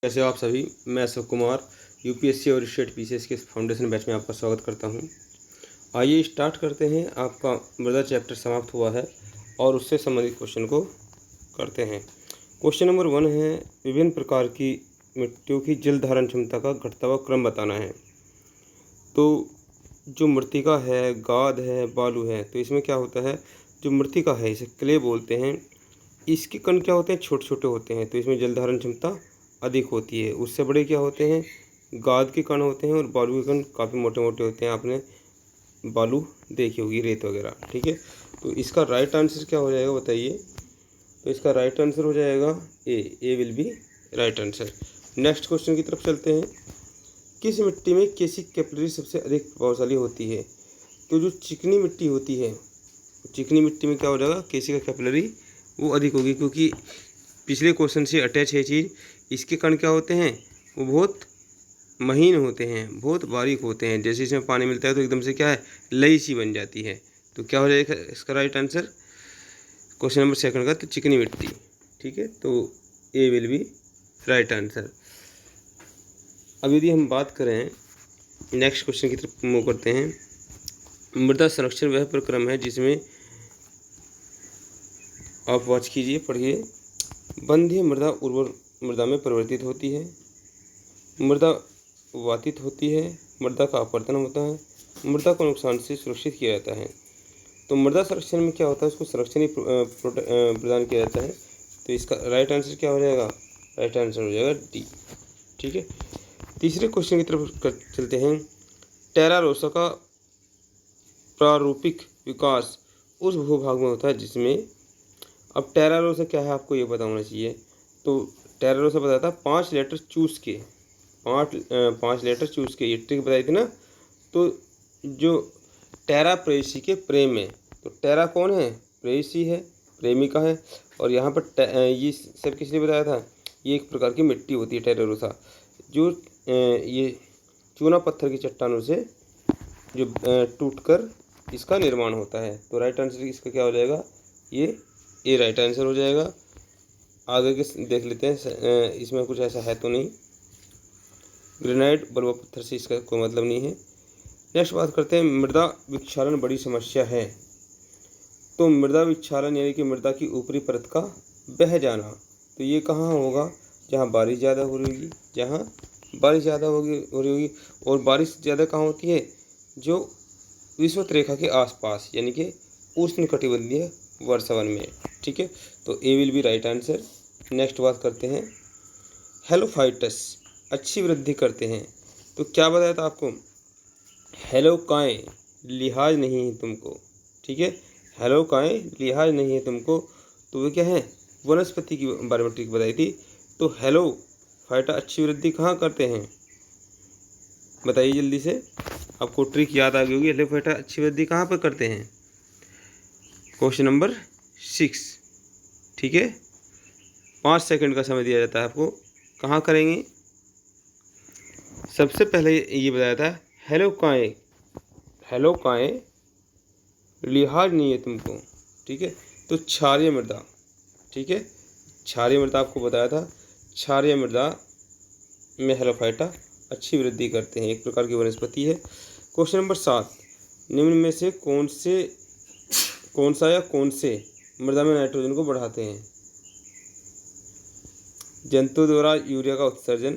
कैसे हो आप सभी। मैं अशोक कुमार यूपीएससी और स्टेट पीसीएस के फाउंडेशन बैच में आपका स्वागत करता हूं। आइए स्टार्ट करते हैं। आपका मृदा चैप्टर समाप्त हुआ है और उससे संबंधित क्वेश्चन को करते हैं। क्वेश्चन नंबर 1 है, विभिन्न प्रकार की मिट्टियों की जल धारण क्षमता का घटता हुआ क्रम बताना है। तो जो मृत्तिका है, गाद है, बालू है, तो इसमें क्या होता है, जो मृत्तिका है इसे क्ले बोलते हैं। इसके कण क्या होते हैं, छोटे छोटे होते हैं, तो इसमें जल धारण क्षमता अधिक होती है। उससे बड़े क्या होते हैं, गाद के कण होते हैं, और बालू के कण काफ़ी मोटे मोटे होते हैं। आपने बालू देखी होगी, रेत वगैरह। ठीक है, तो इसका राइट आंसर क्या हो जाएगा बताइए। तो इसका राइट आंसर हो जाएगा A will be right answer. Next question की तरफ चलते हैं। किस मिट्टी में केसी कैपिलरी सबसे अधिक प्रभावशाली होती है। तो जो चिकनी मिट्टी होती है, चिकनी मिट्टी में क्या हो जाएगा, केसी का कैपिलरी वो अधिक होगी, क्योंकि पिछले क्वेश्चन से अटैच है चीज़। इसके कण क्या होते हैं, वो बहुत महीन होते हैं, बहुत बारीक होते हैं। जैसे इसमें पानी मिलता है तो एकदम से क्या है, लई सी बन जाती है। तो क्या हो जाएगा इसका राइट आंसर क्वेश्चन नंबर 2 का, तो चिकनी मिट्टी। ठीक है, तो A will be right answer. अब यदि हम बात करें, नेक्स्ट क्वेश्चन की तरफ मूव करते हैं। मृदा संरक्षण वह प्रक्रम है जिसमें, आप वॉच कीजिए, पढ़िए। बंध्य मृदा उर्वर मृदा में परिवर्तित होती है, मृदा वातित होती है, मृदा का अपरदन होता है, मृदा को नुकसान से सुरक्षित किया जाता है। तो मृदा संरक्षण में क्या होता है, उसको संरक्षण ही प्रदान किया जाता है। तो इसका राइट आंसर क्या हो जाएगा, राइट आंसर हो जाएगा डी। ठीक है, तीसरे क्वेश्चन की तरफ चलते हैं। टेरा रोसा का प्रारूपिक विकास उस भूभाग में होता है जिसमें, अब टेरा रोसा क्या है आपको ये पता होना चाहिए। तो टेरा रोसा बताया था 5 लेटर चूस के, 5 लेटर चूस के, ये ट्रिक बताई थी ना। तो जो टेरा प्रेयसी के प्रेम है, तो टेरा कौन है, प्रेयसी है, प्रेमिका है। और यहाँ पर ये सब किसने बताया था, ये एक प्रकार की मिट्टी होती है टेरा रोसा, जो ये चूना पत्थर की चट्टानों से जो टूटकर इसका निर्माण होता है। तो राइट आंसर इसका क्या हो जाएगा, ये राइट आंसर हो जाएगा। आगे के देख लेते हैं, इसमें कुछ ऐसा है तो नहीं। ग्रेनाइट बलुआ पत्थर से इसका कोई मतलब नहीं है। नेक्स्ट बात करते हैं, मृदा विक्षालन बड़ी समस्या है। तो मृदा विक्षालन यानी कि मृदा की ऊपरी परत का बह जाना, तो ये कहाँ होगा, जहाँ बारिश ज़्यादा हो रही होगी, जहाँ बारिश ज़्यादा हो रही होगी। और बारिश ज़्यादा कहाँ होती है, जो विषुवत रेखा के आसपास, यानी कि उष्णकटिबंधीय वर्षावन में। ठीक है, तो A will be right answer. Next बात करते हैं, हेलोफाइटस अच्छी वृद्धि करते हैं। तो क्या बताया था आपको, हेलोकाएँ लिहाज नहीं है तुमको। ठीक है, हेलोकाएँ लिहाज नहीं है तुमको, तो वो क्या है, वनस्पति की बारे में ट्रिक बताई थी। तो हेलोफाइटा अच्छी वृद्धि कहाँ करते हैं, बताइए जल्दी से। आपको ट्रिक याद आ गई होगी, हेलोफाइटा अच्छी वृद्धि कहाँ पर करते हैं, क्वेश्चन नंबर 6। ठीक है, 5 सेकंड का समय दिया जाता है आपको। कहाँ करेंगे, सबसे पहले ये बताया था, हेलोकाएँ, हेलोकाएँ लिहाज नहीं है तुमको। ठीक है, तो क्षारीय मृदा। ठीक है, क्षारीय मृदा आपको बताया था, क्षारीय मृदा में हेलोफाइटा अच्छी वृद्धि करते हैं, एक प्रकार की वनस्पति है। क्वेश्चन नंबर 7, निम्न में से कौन से मृदा में नाइट्रोजन को बढ़ाते हैं। जंतु द्वारा यूरिया का उत्सर्जन।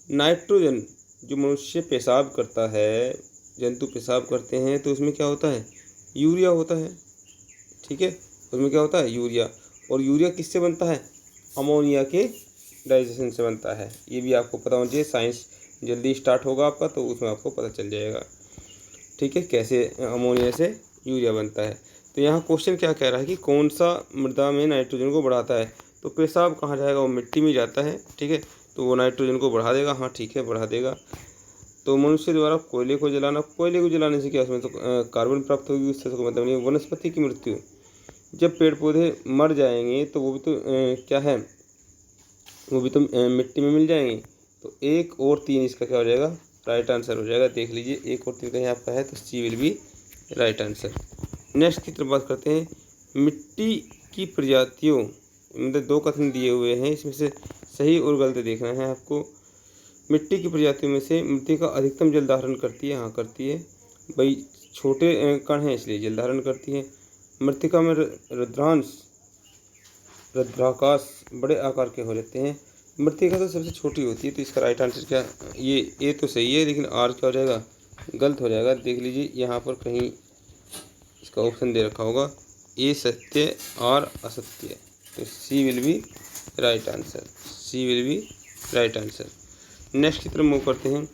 नाइट्रोजन जो मनुष्य पेशाब करता है, जंतु पेशाब करते हैं, तो उसमें क्या होता है, यूरिया होता है। ठीक है, उसमें क्या होता है, यूरिया। और यूरिया किससे बनता है, अमोनिया के डाइजेशन से बनता है। ये भी आपको पता होना चाहिए, साइंस जल्दी स्टार्ट होगा आपका तो उसमें आपको पता चल जाएगा। ठीक है, कैसे अमोनिया से यूरिया बनता है। तो यहाँ क्वेश्चन क्या कह रहा है कि कौन सा मृदा में नाइट्रोजन को बढ़ाता है। तो पेशाब कहाँ जाएगा, वो मिट्टी में जाता है। ठीक है, तो वो नाइट्रोजन को बढ़ा देगा। हाँ ठीक है, बढ़ा देगा। तो मनुष्य द्वारा कोयले को जलाना, कोयले को जलाने से क्या, उसमें तो कार्बन प्राप्त होगी, उससे कोई मतलब नहीं है। वनस्पति की मृत्यु, जब पेड़ पौधे मर जाएंगे तो वो भी तो क्या है, वो भी तो मिट्टी में मिल जाएंगे। तो 1 और 3 इसका क्या हो जाएगा, राइट आंसर हो जाएगा। देख लीजिए 1 और 3 कहीं आपका है, तो C will be right answer. Next की तरफ बात करते हैं, मिट्टी की प्रजातियों, मतलब 2 कथन दिए हुए हैं, इसमें से सही और गलत देखना है आपको। मिट्टी की प्रजातियों में से मृत्तिका अधिकतम जल धारण करती है, हाँ करती है भाई, छोटे कण हैं इसलिए जल धारण करती है। मृत्तिका में रुद्राकाश बड़े आकार के हो जाते हैं। मृत्तिका तो सबसे छोटी होती है, तो इसका राइट आंसर क्या, ये तो सही है, लेकिन आर क्या हो जाएगा, गलत हो जाएगा। देख लीजिए यहाँ पर कहीं इसका ऑप्शन दे रखा होगा, ए सत्य और असत्य, तो C will be right answer, C will be right answer. Next की तरफ मूव करते हैं।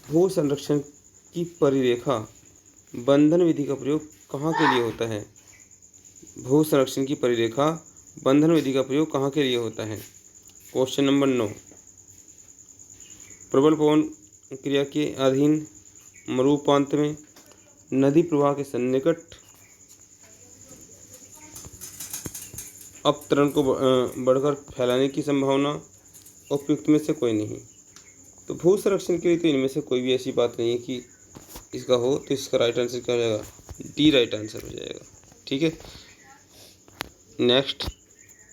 भू संरक्षण की परिरेखा बंधन विधि का प्रयोग कहाँ के लिए होता है? भू संरक्षण की परिरेखा बंधन विधि का प्रयोग कहाँ के लिए होता है? Question number 9। प्रबल पवन क्रिया के अधीन मरुप्रांत में नदी प्रवाह के सन्निकट अपतरण को बढ़कर फैलाने की संभावना उपयुक्त में से कोई नहीं। तो भू संरक्षण के लिए तो इनमें से कोई भी ऐसी बात नहीं है कि इसका हो, तो इसका राइट आंसर क्या हो जाएगा, डी राइट आंसर हो जाएगा। ठीक है, नेक्स्ट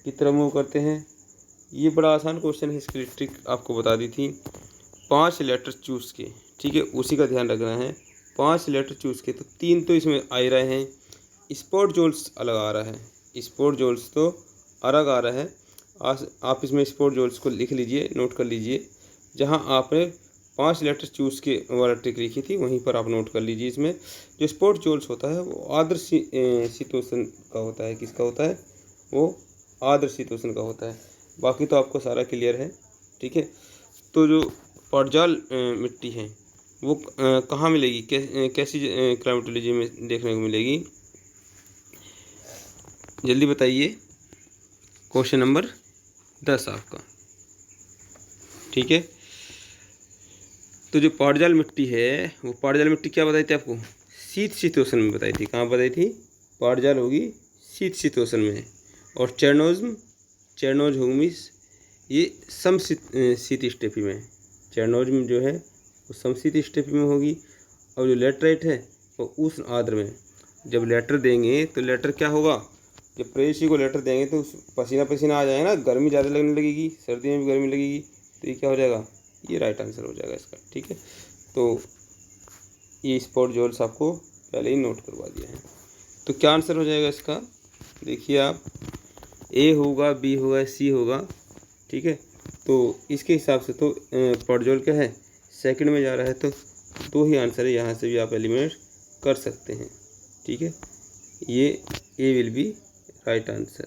की तरफ मूव करते हैं। ये बड़ा आसान क्वेश्चन है, इसकी ट्रिक आपको बता दी थी। 5 लेटर चूज के, ठीक है, उसी का ध्यान रखना है। 5 लेटर चूज के, तो 3 तो इसमें आ ही रहे हैं, स्पॉट जोल्स अलग आ रहा है, स्पॉट जोल्स तो अलग आ रहा है। आप इसमें स्पॉट जोल्स को लिख लीजिए, नोट कर लीजिए। जहाँ आपने 5 लेटर चूज के वाला ट्रिक लिखी थी वहीं पर आप नोट कर लीजिए। इसमें जो स्पॉट जोल्स होता है वो आर्द्र शीतोष्ण का होता है। किसका होता है? वो आर्द्र शीतोष्ण का होता है। बाकी तो आपको सारा क्लियर है। ठीक है, तो जो पड़जाल मिट्टी है वो कहाँ मिलेगी, कैसी क्लाइमेटोलॉजी में देखने को मिलेगी? जल्दी बताइए। क्वेश्चन नंबर 10 आपका। ठीक है, तो जो पड़जाल मिट्टी है वो पड़जाल मिट्टी क्या बताई थी आपको? शीत शीतोष्ण में बताई थी। कहाँ बताई थी? पड़जाल होगी शीत शीतोष्ण में। और चेरनोज होगी ये समशीत स्टेपी में। चेरनोज जो है वो समशीत स्टेपी में होगी। और जो लेटराइट है वो उष्ण आर्द्र में। जब लेटर देंगे तो लेटर क्या होगा, जब प्रेयसी को लेटर देंगे तो पसीना पसीना आ जाएगा ना, गर्मी ज़्यादा लगने लगेगी, सर्दी में भी गर्मी लगेगी, तो ये क्या हो जाएगा, ये राइट आंसर हो जाएगा इसका। ठीक है, तो ये स्पॉट जोल्स आपको पहले ही नोट करवा दिया है। तो क्या आंसर हो जाएगा इसका? देखिए आप, ए होगा, बी होगा, सी होगा। ठीक है, तो इसके हिसाब से तो पड़जोल क्या है, सेकंड में जा रहा है, तो 2 ही आंसर है, यहाँ से भी आप एलिमिनेट कर सकते हैं। ठीक है, ये A will be right answer.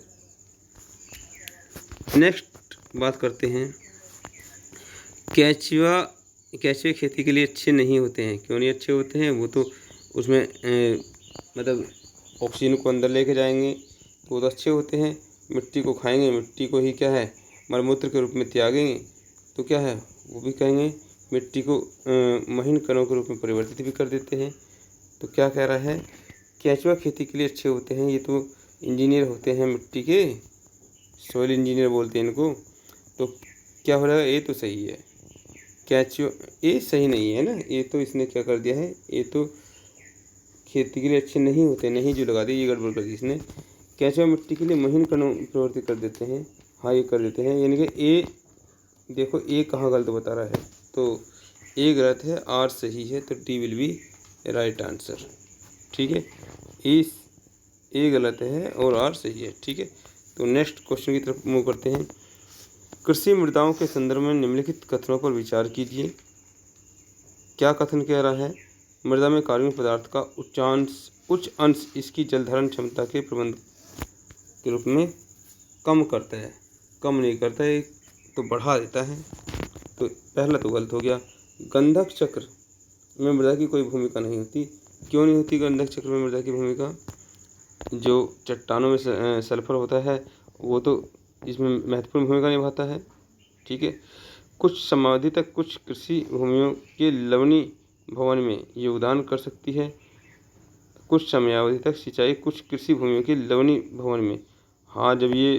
Next बात करते हैं, केचुए खेती के लिए अच्छे नहीं होते हैं। क्यों नहीं अच्छे होते हैं? वो तो उसमें मतलब ऑक्सीजन को अंदर लेके जाएंगे तो वो तो अच्छे होते हैं। मिट्टी को खाएंगे, मिट्टी को ही क्या है, मलमूत्र के रूप में त्यागेंगे, तो क्या है, वो भी कहेंगे मिट्टी को महीन कणों के रूप में परिवर्तित भी कर देते हैं। तो क्या कह रहा है, केचुआ खेती के लिए अच्छे होते हैं। ये तो इंजीनियर होते हैं मिट्टी के, सॉइल इंजीनियर बोलते हैं इनको। तो क्या हो रहा है, ये तो सही है। केचुआ ये सही नहीं है ना, ये तो इसने क्या कर दिया है, ये तो खेती के लिए अच्छे नहीं होते, नहीं जो लगा दी, ये गड़बड़ कर दी इसने। केचुआ मिट्टी के लिए महीन कणों प्रवृत्ति कर देते हैं, हाँ ये कर देते हैं। यानी कि ए, देखो ए कहाँ गलत बता रहा है, तो ए गलत है, आर सही है, तो D will be right answer. ठीक है, ए गलत है और आर सही है। ठीक है, तो नेक्स्ट क्वेश्चन की तरफ मूव करते हैं। कृषि मृदाओं के संदर्भ में निम्नलिखित कथनों पर विचार कीजिए। क्या कथन कह रहा है? मृदा में कार्बनिक पदार्थ का उच्च अंश इसकी जलधारण क्षमता के प्रबंध के रूप में कम करता है। कम नहीं करता है, तो बढ़ा देता है। तो पहला तो गलत हो गया। गंधक चक्र में मृदा की कोई भूमिका नहीं होती। क्यों नहीं होती गंधक चक्र में मृदा की भूमिका? जो चट्टानों में सल्फर होता है वो तो इसमें महत्वपूर्ण भूमिका निभाता है। ठीक है, कुछ समावधि तक कुछ कृषि भूमियों के लवणीय भवन में योगदान कर सकती है। कुछ समयावधि तक सिंचाई कुछ कृषि भूमियों के लवणीय भवन में, हाँ जब ये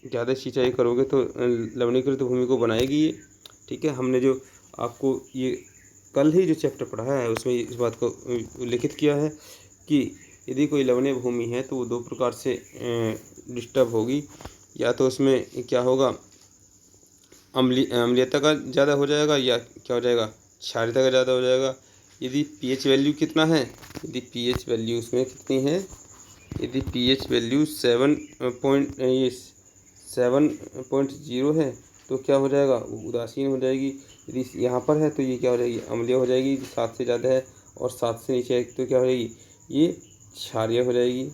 ज़्यादा सिंचाई करोगे तो लवणीकृत भूमि को बनाएगी ये। ठीक है, हमने जो आपको ये कल ही जो चैप्टर पढ़ा है उसमें इस बात को उल्लेखित किया है कि यदि कोई लवणीय भूमि है तो वो 2 प्रकार से डिस्टर्ब होगी। या तो उसमें क्या होगा, अम्लीयता का ज़्यादा हो जाएगा या क्या हो जाएगा, क्षारीयता का ज़्यादा हो जाएगा। यदि पीएच वैल्यू कितना है, यदि पीएच वैल्यू उसमें कितनी है, यदि पीएच वैल्यू 7.0 है तो क्या हो जाएगा, उदासीन हो जाएगी। यदि यहाँ पर है तो ये क्या हो जाएगी, अम्लीय हो जाएगी। 7 से ज़्यादा है और 7 से नीचे है तो क्या हो जाएगी, ये क्षारीय हो जाएगी,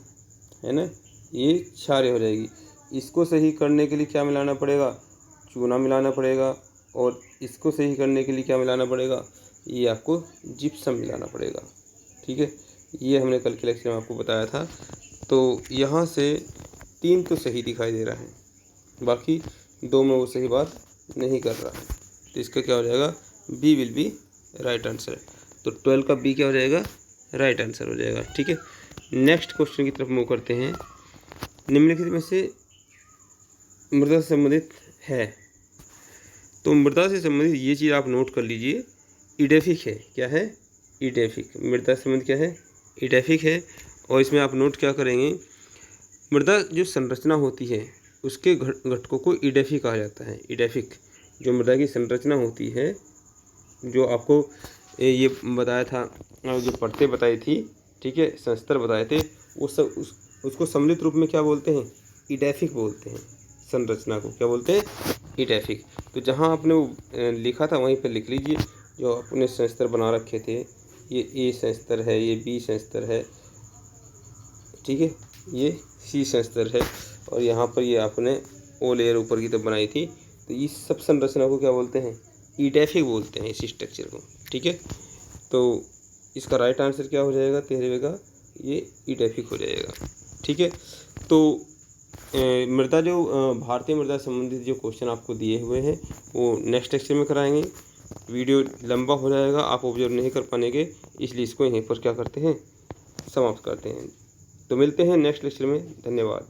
है ना, ये क्षारीय हो जाएगी। इसको सही करने के लिए क्या मिलाना पड़ेगा, चूना मिलाना पड़ेगा। और इसको सही करने के लिए क्या मिलाना पड़ेगा, ये आपको जिप्सम मिलाना पड़ेगा। ठीक है, ये हमने कल के लेक्चर में आपको बताया था। तो यहाँ से 3 तो सही दिखाई दे रहा है, बाकी 2 में वो सही बात नहीं कर रहा है। तो इसका क्या हो जाएगा, B will be right answer. तो 12 का बी क्या हो जाएगा, राइट आंसर हो जाएगा। ठीक है, नेक्स्ट क्वेश्चन की तरफ मूव करते हैं। निम्नलिखित में से मृदा से संबंधित है, तो मृदा से संबंधित ये चीज़ आप नोट कर लीजिए, इडेफिक है। क्या है, इडेफिक। मृदा से संबंधित क्या है, इडेफिक है। और इसमें आप नोट क्या करेंगे, मृदा जो संरचना होती है उसके घटकों को इडेफिक कहा जाता है। इडेफिक जो मृदा की संरचना होती है, जो आपको ये बताया था, जो परतें बताई थी, ठीक है, संस्तर बताए थे, वो सब उसको सम्मिलित रूप में क्या बोलते हैं, इडेफिक बोलते हैं। संरचना को क्या बोलते हैं, इडेफिक। तो जहाँ आपने वो लिखा था वहीं पर लिख लीजिए, जो आपने संस्तर बना रखे थे, ये ए संस्तर है, ये बी संस्तर है, ठीक है, ये सी संस्तर है, और यहाँ पर ये आपने ओ लेयर ऊपर की तरफ बनाई थी। तो ये सब संरचना को क्या बोलते हैं, इडेफिक बोलते हैं इस स्ट्रक्चर को। ठीक है, तो इसका राइट आंसर क्या हो जाएगा 13वें का, ये इडेफिक हो जाएगा। ठीक है, तो मृदा जो भारतीय मृदा संबंधित जो क्वेश्चन आपको दिए हुए हैं वो नेक्स्ट लेक्चर में कराएंगे। वीडियो लंबा हो जाएगा, आप ऑब्जर्व नहीं कर पाएंगे, इसलिए इसको यहीं पर क्या करते हैं, समाप्त करते हैं। तो मिलते हैं नेक्स्ट लेक्चर में। धन्यवाद।